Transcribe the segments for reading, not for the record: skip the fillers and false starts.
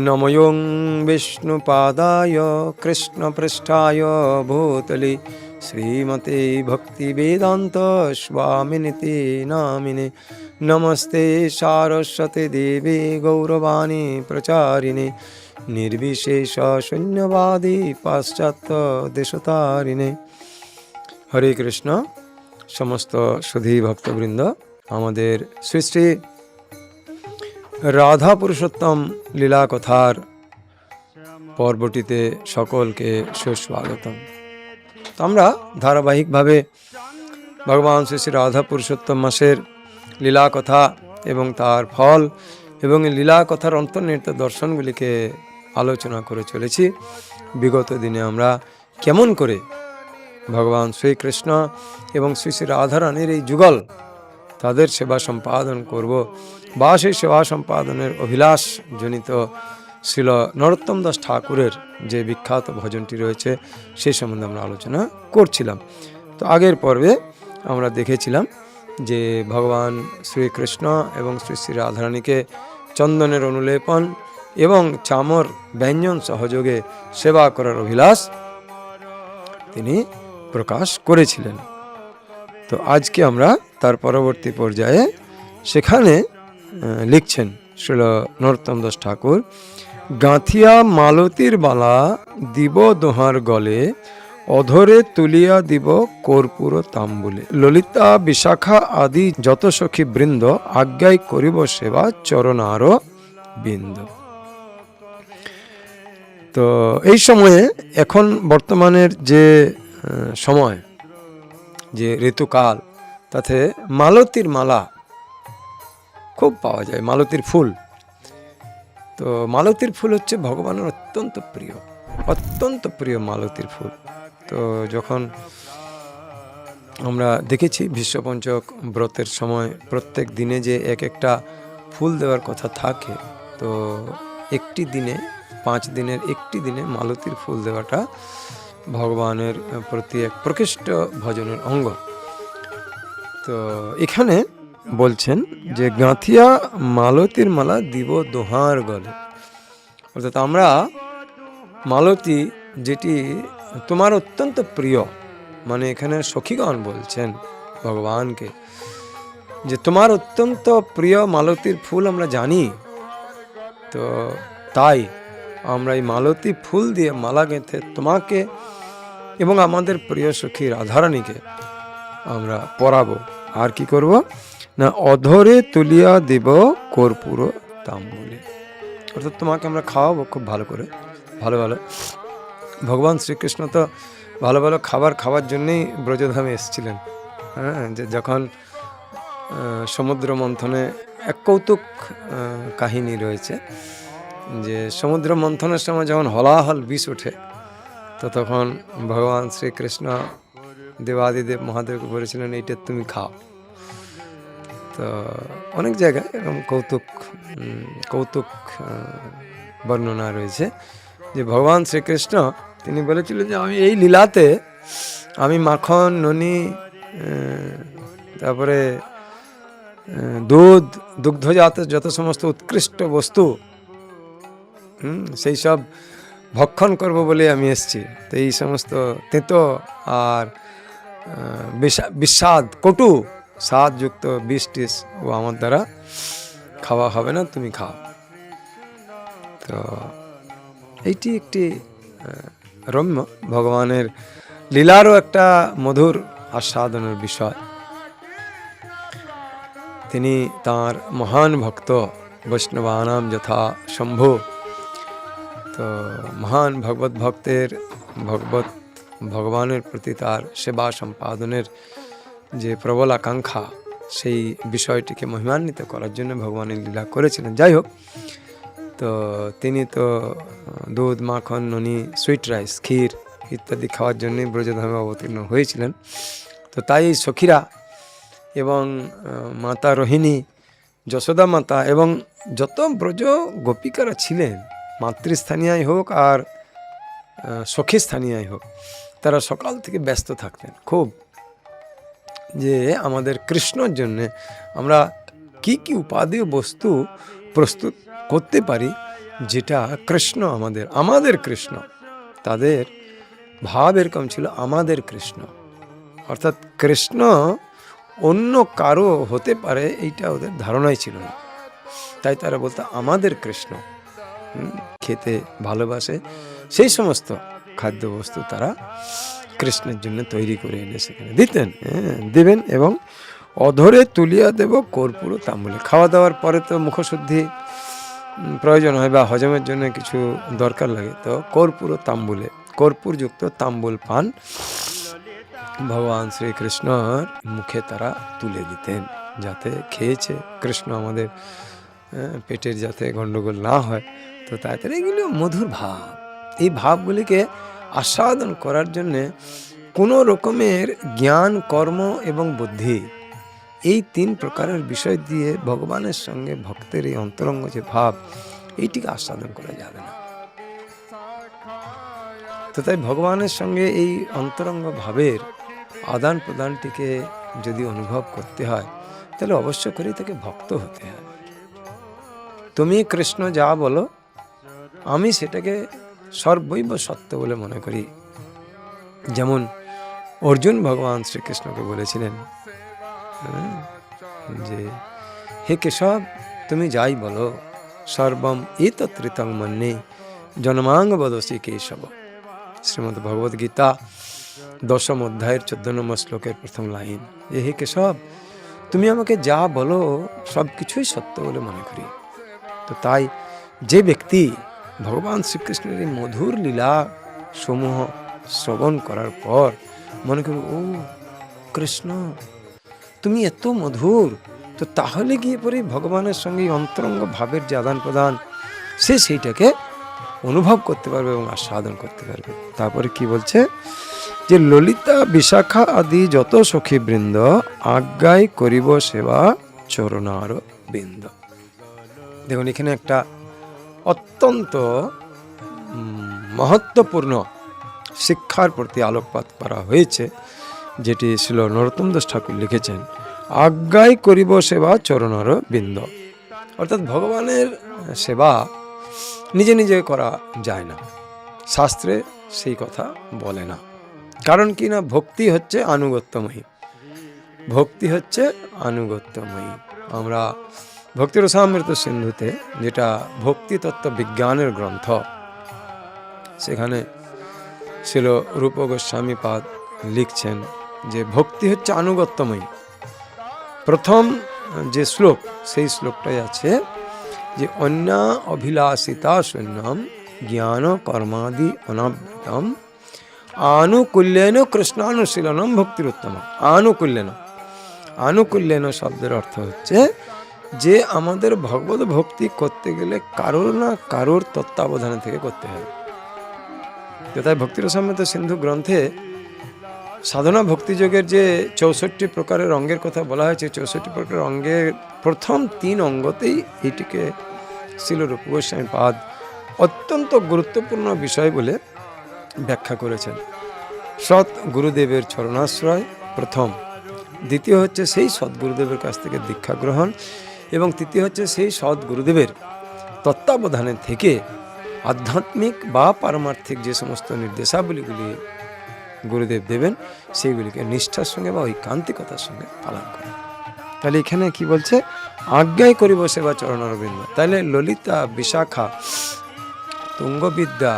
নমোং বিষ্ণুপাদায় কৃষ্ণপৃষ্ঠায় ভূতলে শ্রীমতে ভক্তিবেদান্ত স্বামিনিতি নামিনে। নমস্তে সারস্বতী দেবী গৌরবাণী প্রচারিণে নির্বিশেষ শূন্যবাদী পাশ্চাত্য দেশতারিণে। হরে কৃষ্ণ। সমস্ত সুধী ভক্তবৃন্দ, আমাদের শ্রী শ্রী রাধা পুরুষোত্তম লীলা কথার পর্বটিতে সকলকে সুস্বাগতম। আমরা ধারাবাহিকভাবে ভগবান শ্রী শ্রী রাধা পুরুষোত্তম মাসের লীলা কথা এবং তার ফল এবং লীলা কথার অন্তর্নিহিত দর্শনগুলিকে আলোচনা করে চলেছি। বিগত দিনে আমরা কেমন করে ভগবান শ্রীকৃষ্ণ এবং শ্রী শ্রী রাধারানীর এই যুগল তাদের সেবা সম্পাদন করব বা সেই সেবা সম্পাদনের অভিলাষ জনিত শ্রীল নরোত্তম দাস ঠাকুরের যে বিখ্যাত ভজনটি রয়েছে সেই সম্বন্ধে আমরা আলোচনা করছিলাম। তো আগের পর্বে আমরা দেখেছিলাম যে ভগবান শ্রীকৃষ্ণ এবং শ্রী শ্রী রাধারানীকে চন্দনের অনুলেপন এবং চামর ব্যঞ্জন সহযোগে সেবা করার অভিলাষ তিনি প্রকাশ করেছিলেন। তো আজকে আমরা তার পরবর্তী পর্যায়ে সেখানে লিখছেন শ্রীল নরোত্তম দাস ঠাকুর, গাঁথিয়া মালতীর বালা দিব দোহার গলে, অধরে তুলিয়া দিব কর্পূর তাম্বুলে, ললিতা বিশাখা আদি যত সখী বৃন্দ, আজ্ঞায় করিব সেবা চরণার বিন্দ। তো এই সময়ে এখন বর্তমানের যে সময়, যে ঋতুকাল, তাতে মালতীর মালা খুব পাওয়া যায়, মালতীর ফুল। তো মালতীর ফুল হচ্ছে ভগবানের অত্যন্ত প্রিয় মালতীর ফুল। তো যখন আমরা দেখেছি বিশ্বপঞ্চক ব্রতের সময় প্রত্যেক দিনে যে এক একটা ফুল দেওয়ার কথা থাকে, তো একটি দিনে 5 দিনের একটি দিনে মালতীর ফুল দেওয়াটা ভগবানের প্রতি এক প্রকৃষ্ট ভজনের অঙ্গ। তো এখানে বলছেন যে গাঁথিয়া মালতীর মালা দিব দোহার গলে, অর্থাৎ আমরা মালতী যেটি তোমার অত্যন্ত প্রিয়, মানে এখানে সখীগণ বলছেন ভগবানকে যে তোমার অত্যন্ত প্রিয় মালতীর ফুল আমরা জানি, তো তাই আমরা এই মালতী ফুল দিয়ে মালা গেঁথে তোমাকে এবং আমাদের প্রিয় সখী রাধারানীকে আমরা পরাবো। আর কি করব না, অধরে তুলিয়া দেব কর্পূর তাম্বুলে, অর্থাৎ তোমাকে আমরা খাওয়াবো খুব ভালো করে, ভালো ভালো। ভগবান শ্রীকৃষ্ণ তো ভালো ভালো খাবার খাওয়ার জন্যেই ব্রজধামে এসেছিলেন। হ্যাঁ, যে যখন সমুদ্র মন্থনে এক কৌতুক কাহিনী রয়েছে, যে সমুদ্র মন্থনের সময় যখন হলাহল বিষ ওঠে, তো তখন ভগবান শ্রীকৃষ্ণ দেবাদিদেব মহাদেবকে বলেছিলেন এইটা তুমি খাও। তো অনেক জায়গায় এরকম কৌতুক বর্ণনা রয়েছে যে ভগবান শ্রীকৃষ্ণ তিনি বলেছিলেন যে আমি এই লীলাতে আমি মাখন, ননি, তারপরে দুগ্ধজাত যত সমস্ত উৎকৃষ্ট বস্তু সেই সব ভক্ষণ করব বলে আমি এসেছি। তো এই সমস্ত তেঁতো আর বিস্বাদ কটু স্বাদযুক্ত বিষ টিস ও আমার দ্বারা খাওয়া হবে না, তুমি খাও। তো এইটি একটি রম্য ভগবানের লীলারও একটা মধুর আস্বাদনের বিষয়। তিনি তাঁর মহান ভক্ত বৈষ্ণবানাম যথা শম্ভু, তো মহান ভগবত ভক্তের ভগবানের প্রতি তার সেবা সম্পাদনের যে প্রবল আকাঙ্ক্ষা, সেই বিষয়টিকে মহিমান্বিত করার জন্য ভগবানের লীলা করেছিলেন। যাই হোক, তো তিনি তো দুধ, মাখন, ননি, সুইট রাইস, ক্ষীর ইত্যাদি খাওয়ার জন্যই ব্রজধামে অবতীর্ণ হয়েছিলেন। তো তাই সখীরা এবং মাতা রোহিণী, যশোদা মাতা এবং যত ব্রজ গোপিকারা ছিলেন, মাতৃস্থানীয় হোক আর সখী স্থানীয় হোক, তারা সকাল থেকে ব্যস্ত থাকতেন খুব, যে আমাদের কৃষ্ণর জন্যে আমরা কি কি উপাদেয় বস্তু প্রস্তুত করতে পারি যেটা কৃষ্ণ আমাদের কৃষ্ণ, তাদের ভাব এরকম ছিল আমাদের কৃষ্ণ, অর্থাৎ কৃষ্ণ অন্য কারো হতে পারে এইটা ওদের ধারণাই ছিল না। তাই তারা বলতো আমাদের কৃষ্ণ। খেতে ভালোবাসে, সেই সমস্ত খাদ্যবস্তু তারা কৃষ্ণের জন্য তৈরি করে এনে সেখানে দিতেন, দেবেন। এবং অধরে তুলিয়া দেব কর্পূর তাম্বুলে। খাওয়া দাওয়ার পরে তো মুখশুদ্ধি প্রয়োজন হয় বা হজমের জন্য কিছু দরকার লাগে, তো কর্পূর তাম্বুলে, কর্পূরযুক্ত তাম্বুল পান ভগবান শ্রীকৃষ্ণর মুখে তারা তুলে দিতেন, যাতে খেয়েছে কৃষ্ণ আমাদের পেটের যাতে গণ্ডগোল না হয়। তো তাই তারা এগুলো মধুর ভাব, এই ভাবগুলিকে আস্বাদন করার জন্যে কোনো রকমের জ্ঞান, কর্ম এবং বুদ্ধি, এই 3 প্রকারের বিষয় দিয়ে ভগবানের সঙ্গে ভক্তের এই অন্তরঙ্গ যে ভাব, এইটিকে আস্বাদন করা যাবে না। তো তাই ভগবানের সঙ্গে এই অন্তরঙ্গ ভাবের আদান প্রদানটিকে যদি অনুভব করতে হয়, তাহলে অবশ্য করে তাকে ভক্ত হতে হয়। তুমি কৃষ্ণ যা বলো, আমি সেটাকে সর্বৈব সত্য বলে মনে করি। যেমন অর্জুন ভগবান শ্রীকৃষ্ণকে বলেছিলেন যে হে কেশব, তুমি যাই বলো, সর্বম এতত্রিতং মন্যে জন্মাঙ্গ বদসি কেশব। শ্রীমদ্ ভগবদ গীতা 10ম অধ্যায়ের 14 নম্বর শ্লোকের প্রথম লাইন, যে হে কেশব, তুমি আমাকে যা বলো সব কিছুই সত্য বলে মনে করি। তো তাই যে ব্যক্তি ভগবান শ্রীকৃষ্ণের এই মধুর লীলা সমূহ শ্রবণ করার পর মনে করি, ও কৃষ্ণ তুমি এত মধুর, তো তাহলে গিয়ে পরে ভগবানের সঙ্গে অন্তরঙ্গ ভাবের যে আদান প্রদান, সে সেইটাকে অনুভব করতে পারবে এবং আস্বাদন করতে পারবে। তারপরে কি বলছে, যে ললিতা বিশাখা আদি যত সখী বৃন্দ আজ্ঞায় করিব সেবা চরণার বৃন্দ। দেখুন, এখানে একটা অত্যন্ত মহত্বপূর্ণ শিক্ষার প্রতি আলোকপাত করা হয়েছে, যেটি শ্রীল নরোত্তম দাস ঠাকুর লিখেছেন। আজ্ঞায় করিব সেবা চরণার বৃন্দ, অর্থাৎ ভগবানের সেবা নিজে নিজে করা যায় না, শাস্ত্রে সেই কথা বলে না। কারণ কি না, ভক্তি হচ্ছে আনুগত্যময়ী, ভক্তি হচ্ছে আনুগত্যময়ী। আমরা ভক্তি রসামৃত সিন্ধুতে, যেটা ভক্তি তত্ত্ব বিজ্ঞানের গ্রন্থ, সেখানে ছিল রূপ গোস্বামী পাদ লিখছেন যে ভক্তি হচ্ছে আনুগত্যময়ী। প্রথম যে শ্লোক, সেই শ্লোকটাই আছে যে অন্যা অভিলাষিতা শূন্যম জ্ঞান কর্মাদি অনাবৃতম আনুকূল্যেন কৃষ্ণানুশীলনম ভক্তির উত্তম। আনুকূল্যেন শব্দের অর্থ হচ্ছে যে আমাদের ভগবত ভক্তি করতে গেলে কারোর না কারোর তত্ত্বাবধানে থেকে করতে হবে। তাই ভক্তি রসামৃত সিন্ধু গ্রন্থে সাধনা ভক্তিযোগের যে 64 প্রকারের অঙ্গের কথা বলা হয়েছে, 64 প্রকারের অঙ্গের প্রথম 3 অঙ্গতেই এইটিকে শ্রীল রূপ গোস্বামী পাদ অত্যন্ত গুরুত্বপূর্ণ বিষয় বলে ব্যাখ্যা করেছেন। সৎ গুরুদেবের চরণাশ্রয় প্রথম, দ্বিতীয় হচ্ছে সেই সদ্গুরুদেবের কাছ থেকে দীক্ষা গ্রহণ, এবং তৃতীয় হচ্ছে সেই সৎ গুরুদেবের তত্ত্বাবধানে থেকে আধ্যাত্মিক বা পারমার্থিক যে সমস্ত নির্দেশাবলীগুলি গুরুদেব দেবেন, সেইগুলিকে নিষ্ঠার সঙ্গে বা ঐকান্তিকতার সঙ্গে পালন করেন। তাহলে এখানে কি বলছে, আজ্ঞায় করিব সেবা চরণারবিন্দ। তাহলে ললিতা, বিশাখা, তুঙ্গবিদ্যা,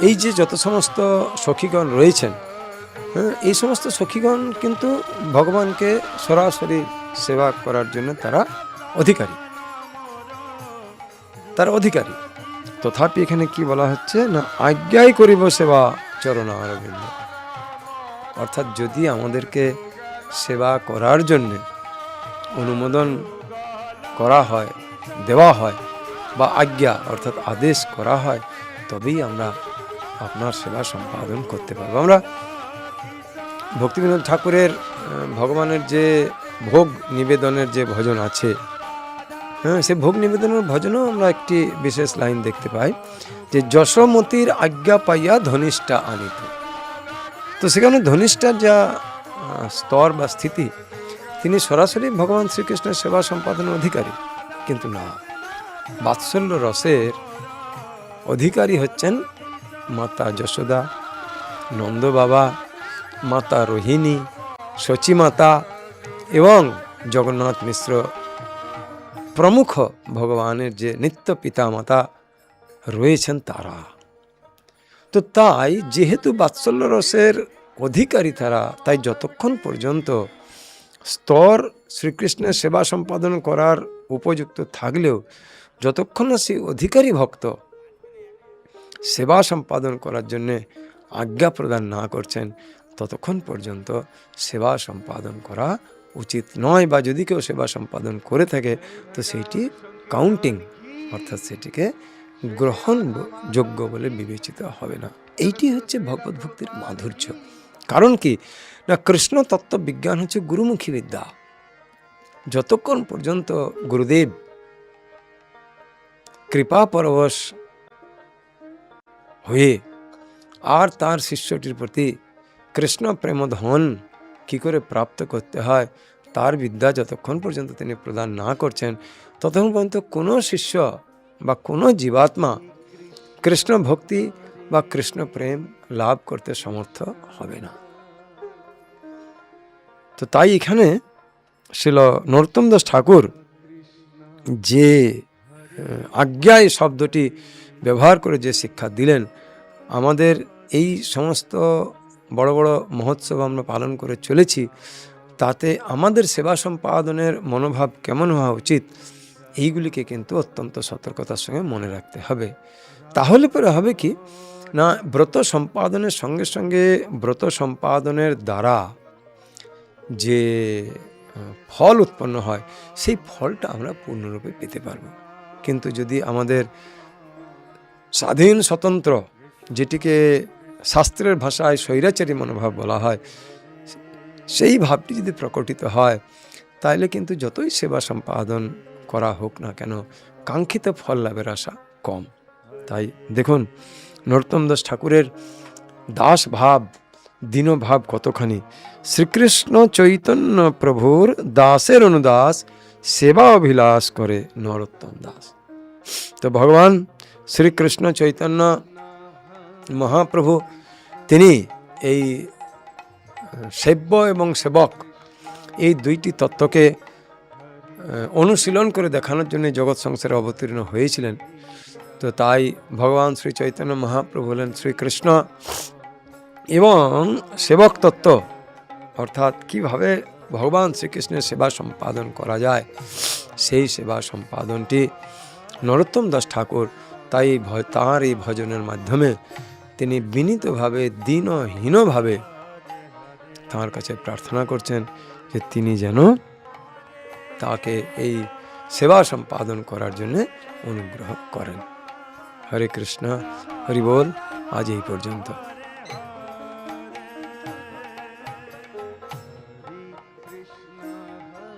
এই যে যত সমস্ত সখীগণ রয়েছেন, এই সমস্ত সখীগণ কিন্তু ভগবানকে সরাসরি সেবা করার জন্য তারা অধিকারী। তথাপি এখানে কি বলা হচ্ছে না, আজ্ঞায় করিব সেবা চরণারবিন্দ। অর্থাৎ যদি আমাদেরকে সেবা করার জন্যে অনুমোদন করা হয়, দেওয়া হয়, বা আজ্ঞা অর্থাৎ আদেশ করা হয়, তবেই আমরা আপনার সেবা সম্পাদন করতে পারবো। আমরা ভক্তিবিনোদ ঠাকুরের ভগবানের যে ভোগ নিবেদনের যে ভজন আছে, সে ভোগ নিবেদনের ভজনও আমরা একটি বিশেষ লাইন দেখতে পাই, যে যশোমতির আজ্ঞা পাইয়া ধনিষ্ঠা আনিত। তো সেখানে ধনিষ্ঠার যা স্তর বা স্থিতি, তিনি সরাসরি ভগবান শ্রীকৃষ্ণের সেবা সম্পাদনের অধিকারী, কিন্তু না, বাৎসল্য রসের অধিকারী হচ্ছেন মাতা যশোদা, নন্দ বাবা, মাতা রোহিণী, শচী মাতা এবং জগন্নাথ মিশ্র প্রমুখ ভগবানের যে নিত্য পিতা মাতা রয়েছেন তারা। তো তাই যেহেতু বাৎসল্য রসের অধিকারী তারা, তাই যতক্ষণ পর্যন্ত স্তর শ্রীকৃষ্ণের সেবা সম্পাদন করার উপযুক্ত থাকলেও যতক্ষণ না সেই অধিকারী ভক্ত সেবা সম্পাদন করার জন্যে আজ্ঞা প্রদান না করছেন, ততক্ষণ পর্যন্ত সেবা সম্পাদন করা উচিত নয়, বা যদি কেউ সেবা সম্পাদন করে থাকে তো সেইটি কাউন্টিং, অর্থাৎ সেটিকে গ্রহণযোগ্য বলে বিবেচিত হবে না। এইটি হচ্ছে ভগবত ভক্তির মাধুর্য। কারণ কি না, কৃষ্ণ তত্ত্ব বিজ্ঞান হচ্ছে গুরুমুখী বিদ্যা। যতক্ষণ পর্যন্ত গুরুদেব কৃপা পরবশ হয়ে আর তার শিষ্যটির প্রতি কৃষ্ণ প্রেমধন কি করে প্রাপ্ত করতে হয় তার বিদ্যা যতক্ষণ পর্যন্ত তিনি প্রদান না করছেন, ততক্ষণ পর্যন্ত কোনো শিষ্য বা কোনো জীবাত্মা কৃষ্ণ ভক্তি বা কৃষ্ণ প্রেম লাভ করতে সমর্থ হবে না। তো তাই এখানে শ্রীল নরোত্তম দাস ঠাকুর যে আজ্ঞায় শব্দটি ব্যবহার করে যে শিক্ষা দিলেন, আমাদের এই সমস্ত বড় বড় মহোৎসব আমরা পালন করে চলেছি, তাতে আমাদের সেবা সম্পাদনের মনোভাব কেমন হওয়া উচিত এইগুলিকে কিন্তু অত্যন্ত সতর্কতার সঙ্গে মনে রাখতে হবে। তাহলে পরে হবে কি না, ব্রত সম্পাদনের সঙ্গে সঙ্গে ব্রত সম্পাদনের দ্বারা যে ফল উৎপন্ন হয় সেই ফলটা আমরা পূর্ণরূপে পেতে পারব। কিন্তু যদি আমাদের স্বাধীন স্বতন্ত্র, যেটিকে শাস্ত্রের ভাষায় স্বৈরাচারী মনোভাব বলা হয়, সেই ভাবটি যদি প্রকটিত হয়, তাহলে কিন্তু যতই সেবা সম্পাদন করা হোক না কেন, কাঙ্ক্ষিত ফল লাভের আশা কম। তাই দেখুন নরোত্তম দাস ঠাকুরের দাস ভাব, দীনভাব কতখানি। শ্রীকৃষ্ণ চৈতন্য প্রভুর দাসের অনুদাস, সেবা অভিলাষ করে নরোত্তম দাস। তো ভগবান শ্রীকৃষ্ণ চৈতন্য মহাপ্রভু তিনি এই সেব্য এবং সেবক এই দুইটি তত্ত্বকে অনুশীলন করে দেখানোর জন্য জগৎ সংসারে অবতীর্ণ হয়েছিলেন। তো তাই ভগবান শ্রী চৈতন্য মহাপ্রভু হলেন শ্রীকৃষ্ণ এবং সেবক তত্ত্ব, অর্থাৎ কিভাবে ভগবান শ্রীকৃষ্ণের সেবা সম্পাদন করা যায়, সেই সেবা সম্পাদনটি নরোত্তম দাস ঠাকুর তাই তাঁর এই ভজনের মাধ্যমে তিনি বিনীতভাবে দীনহীনভাবে তাঁর কাছে প্রার্থনা করছেন যে তিনি যেন তাকে এই সেবা সম্পাদন করার জন্য অনুগ্রহ করেন। হরে কৃষ্ণ, হরি বল। আজ এই পর্যন্ত।